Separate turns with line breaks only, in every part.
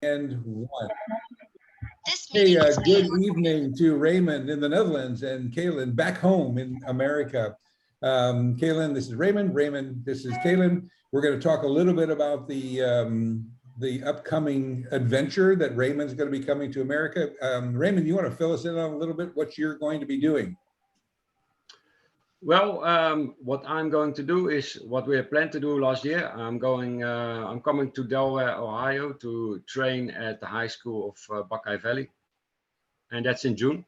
And one. Hey, good evening to Raymond in the Netherlands and Kahlen back home in America. Kahlen, this is Raymond. Raymond, this is Kahlen. We're going to talk a little bit about the upcoming adventure that Raymond's going to be coming to America. Raymond, you want to fill us in on a little bit what you're going to be doing?
Well, what I'm going to do is what we had planned to do last year. I'm coming to Delaware, Ohio to train at the high school of Buckeye Valley. And that's in June.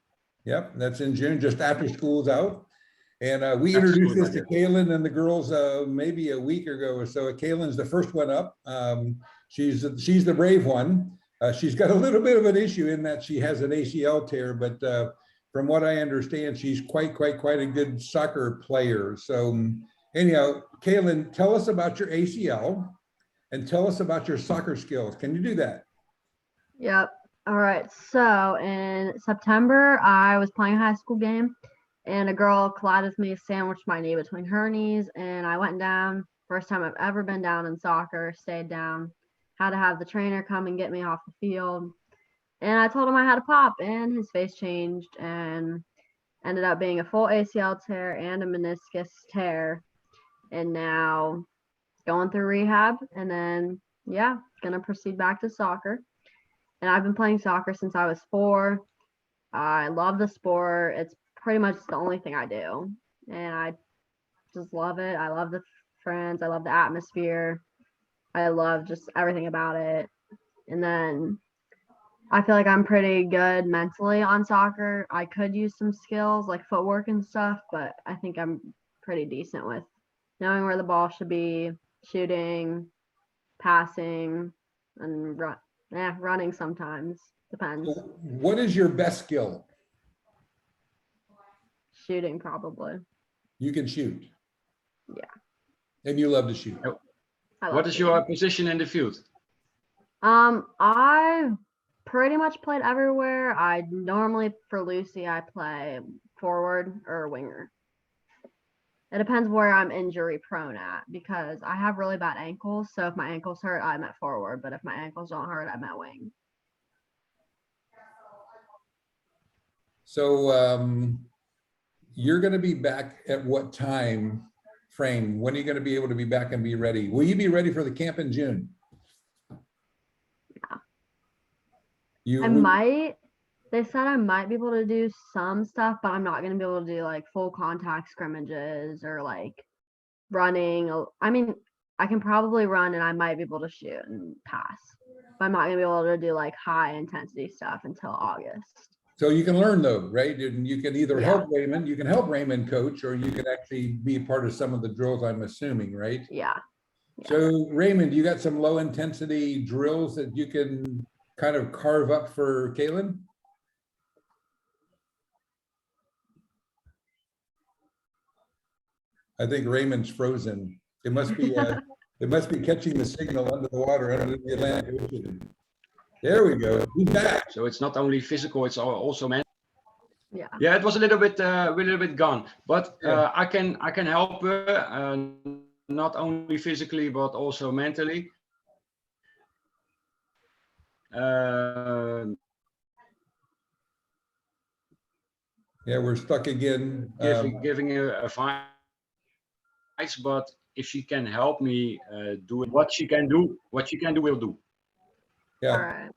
Yep, that's in June, just after school's out. And we introduced this to Kahlen and the girls maybe a week ago or so. Kahlen's the first one up. She's the brave one. She's got a little bit of an issue in that she has an ACL tear, but from what I understand, she's quite a good soccer player. So anyhow, Kahlen, tell us about your ACL and tell us about your soccer skills. Can you do that?
Yep. All right. So in September, I was playing a high school game and a girl collided with me, sandwiched my knee between her knees, and I went down. First time I've ever been down in soccer, stayed down, had to have the trainer come and get me off the field. And I told him I had a pop, and his face changed and ended up being a full ACL tear and a meniscus tear. And now going through rehab, and then, yeah, gonna proceed back to soccer. And I've been playing soccer since I was 4. I love the sport. It's pretty much the only thing I do. And I just love it. I love the friends. I love the atmosphere. I love just everything about it. And then I feel like I'm pretty good mentally on soccer. I could use some skills like footwork and stuff, but I think I'm pretty decent with knowing where the ball should be, shooting, passing, and running sometimes. Depends.
What is your best skill?
Shooting, probably.
You can shoot.
Yeah.
And you love to shoot.
What is your position in the field?
I've pretty much played everywhere. I normally, for Lucy, I play forward or winger. It depends where I'm injury prone at because I have really bad ankles. So if my ankles hurt, I'm at forward. But if my ankles don't hurt, I'm at wing.
So you're going to be back at what time frame? When are you going to be able to be back and be ready? Will you be ready for the camp in June?
Yeah. They said I might be able to do some stuff, but I'm not going to be able to do like full contact scrimmages or like running. I mean, I can probably run and I might be able to shoot and pass, but I'm not going to be able to do like high intensity stuff until August.
So you can learn though, right? And you can either help Raymond, you can help Raymond coach, or you can actually be part of some of the drills, I'm assuming, right?
Yeah.
So Raymond, you got some low intensity drills that you can kind of carve up for Kahlen? I think Raymond's frozen. It must be catching the signal under the water under the Atlantic Ocean. There we go. He's back.
So it's not only physical; it's also mental.
Yeah.
Yeah, it was a little bit gone, but I can help her not only physically but also mentally.
Yeah, we're stuck again.
Giving her advice, but if she can help me do what she can do, we'll do.
Yeah.
All right.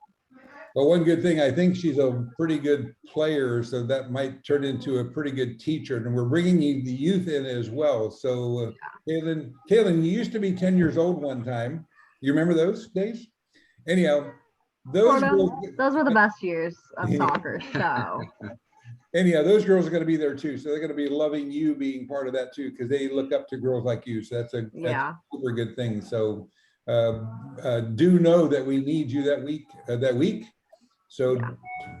Well, one good thing, I think she's a pretty good player, so that might turn into a pretty good teacher. And we're bringing the youth in as well. So, Kahlen, you used to be 10 years old one time. You remember those days? Anyhow, those
were the best years of soccer. So.
Anyhow, those girls are going to be there too. So they're going to be loving you being part of that too, because they look up to girls like you. So that's a super good thing. So do know that we need you that week. So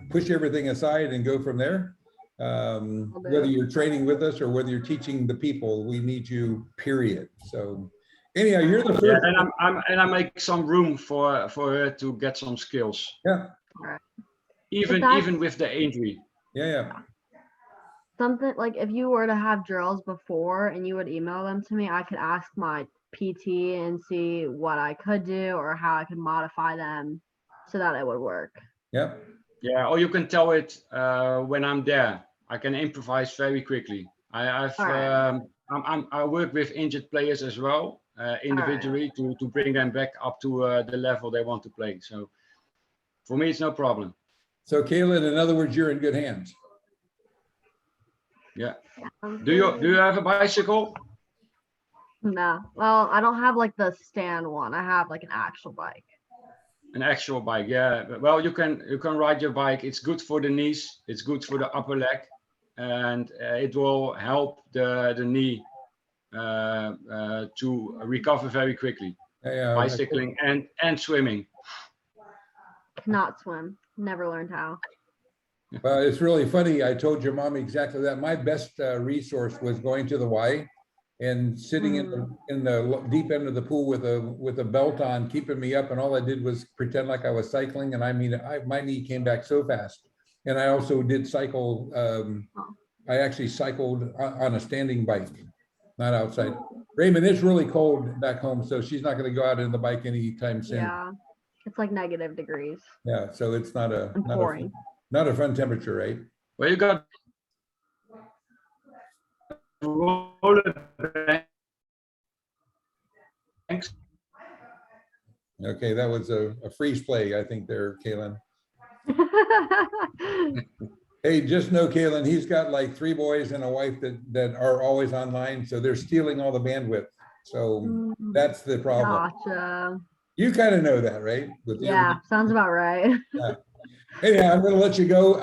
push everything aside and go from there. Whether you're training with us or whether you're teaching the people, we need you, period. So anyhow, you're the first.
Yeah, and I make some room for her to get some skills.
Yeah.
Even with the injury.
Yeah.
Something like if you were to have drills before and you would email them to me, I could ask my PT and see what I could do or how I could modify them so that it would work.
Yep.
Yeah, or you can tell it when I'm there. I can improvise very quickly. I've
All right.
I work with injured players as well, individually to bring them back up to the level they want to play. So for me, it's no problem.
So Kaylin, in other words, you're in good hands.
Yeah. Do you have a bicycle?
No. Well, I don't have like the stand one. I have like an actual bike.
An actual bike, yeah. Well, you can ride your bike. It's good for the knees. It's good for the upper leg, and it will help the knee to recover very quickly.
Yeah,
Bicycling and swimming.
Cannot swim. Never learned how.
well, it's really funny. I told your mom exactly that. My best resource was going to the Y and sitting in the deep end of the pool with a belt on, keeping me up. And all I did was pretend like I was cycling. And I mean, my knee came back so fast. And I also did cycle. I actually cycled on a standing bike, not outside. Raymond, it's really cold back home, so she's not going to go out in the bike anytime soon.
Yeah. It's like negative degrees.
Yeah, so it's not a
Boring.
not a fun temperature, right?
Well, you got roller banks.
Okay, that was a freeze play, I think there, Kaylin. Hey, just know, Kaylin, he's got like 3 boys and a wife that are always online, so they're stealing all the bandwidth. So that's the problem.
Gotcha.
You kind of know that, right?
Yeah, sounds about right.
Yeah. Hey, I'm going to let you go.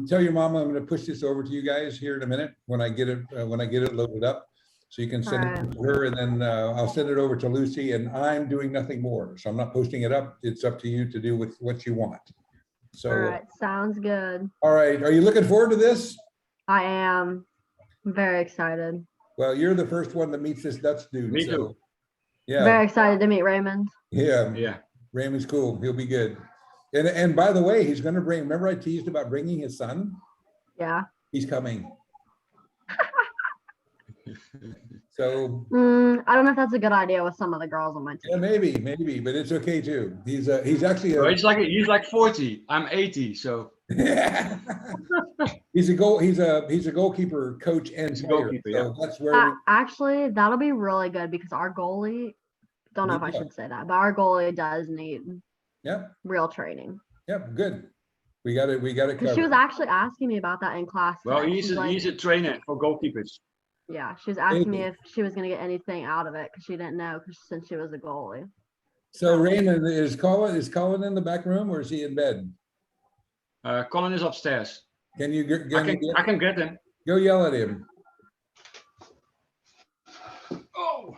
Tell your mama I'm going to push this over to you guys here in a minute when I get it loaded up, so you can send it to her, and then I'll send it over to Lucy. And I'm doing nothing more, so I'm not posting it up. It's up to you to do with what you want. So,
All right, sounds good.
all right, are you looking forward to this?
I am. I'm very excited.
Well, you're the first one that meets this Dutch dude.
Me
so,
too.
Yeah.
Very excited to meet Raymond.
Yeah.
Yeah.
Raymond's cool. He'll be good. And by the way, he's going to bring. Remember, I teased about bringing his son.
Yeah.
He's coming. So
I don't know if that's a good idea with some of the girls on my
yeah,
team.
maybe, but it's okay too. He's actually
So he's like 40. I'm 80. So
he's a goalkeeper coach and
He's a
player.
goalkeeper,
So that's where
Actually, that'll be really good because our goalie, don't know if I
Yeah.
should say that, but our goalie does need
Yep,
real training.
yep, good. We got it
Because
covered.
she was actually asking me about that in class.
well,
today.
he's
She's like,
a trainer for goalkeepers.
yeah, she was asking me
Maybe.
if she was gonna get anything out of it because she didn't know since she was a goalie.
So Raymond, is Colin in the back room or is he in bed?
Colin is upstairs.
Can you
I can get him.
go yell at him?
Oh.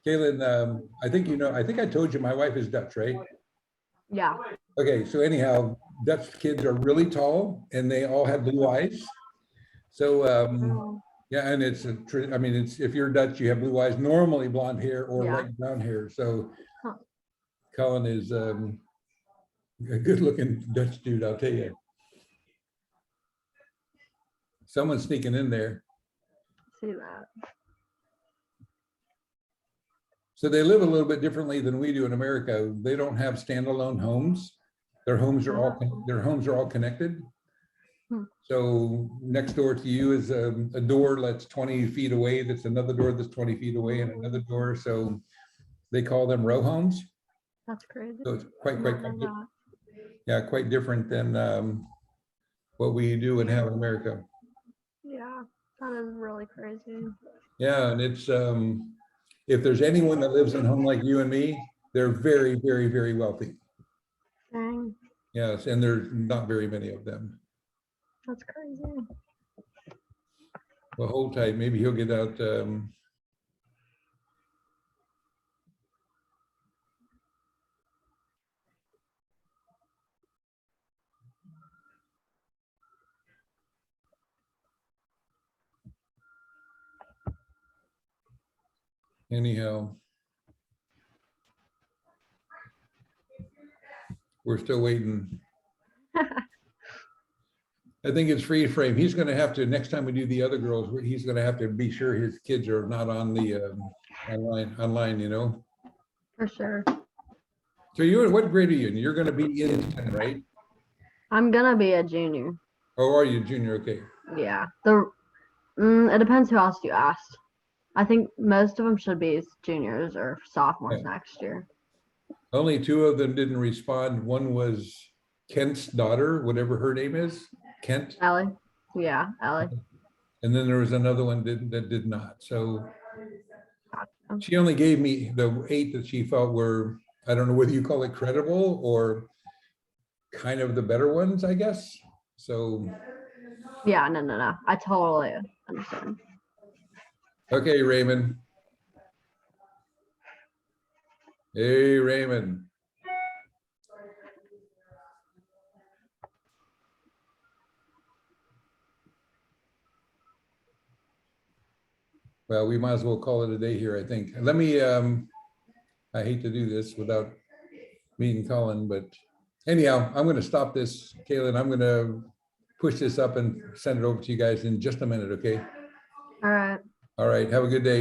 Kaylin, I think I told you my wife is Dutch, right?
Yeah.
Okay, so anyhow, Dutch kids are really tall and they all have blue eyes. So yeah, and it's if you're Dutch, you have blue eyes, normally blonde hair or
Yeah.
light brown hair. So
Huh.
Colin is a good-looking Dutch dude, I'll tell you. Someone's sneaking in there.
See that.
So they live a little bit differently than we do in America. They don't have standalone homes. Their homes are all connected. So next door to you is a door that's 20 feet away. That's another door that's 20 feet away and another door. So they call them row homes.
That's crazy.
So it's quite
That.
quite different than what we do and have in America.
Yeah, that is really crazy.
Yeah, and it's if there's anyone that lives in a home like you and me, they're very, very, very wealthy.
Dang,
Yes, and there's not very many of them.
that's crazy.
Well, hold tight. Maybe he'll get out. Anyhow, we're still waiting. I think it's freeze frame. He's going to have to, next time we do the other girls, he's going to have to be sure his kids are not on the online, you know.
For sure.
So you're in what grade are you in? You're gonna be in 10, right?
I'm gonna be a junior.
Or are you junior? Okay.
Yeah. It depends who else you asked. I think most of them should be juniors or sophomores
Yeah.
next year.
Only two of them didn't respond. One was Kent's daughter, whatever her name is, Kent.
Ellie. Yeah, Ellie.
And then there was another one that did not. So
Gotcha.
she only gave me the 8 that she felt were, I don't know whether you call it credible or kind of the better ones, I guess. So,
Yeah, no. I totally understand.
okay, Raymond. Hey, Raymond. Well, we might as well call it a day here, I think. Let me, I hate to do this without meeting Colin, but anyhow, I'm gonna stop this, Kaylin. I'm gonna push this up and send it over to you guys in just a minute, okay?
All right.
All right, have a good day.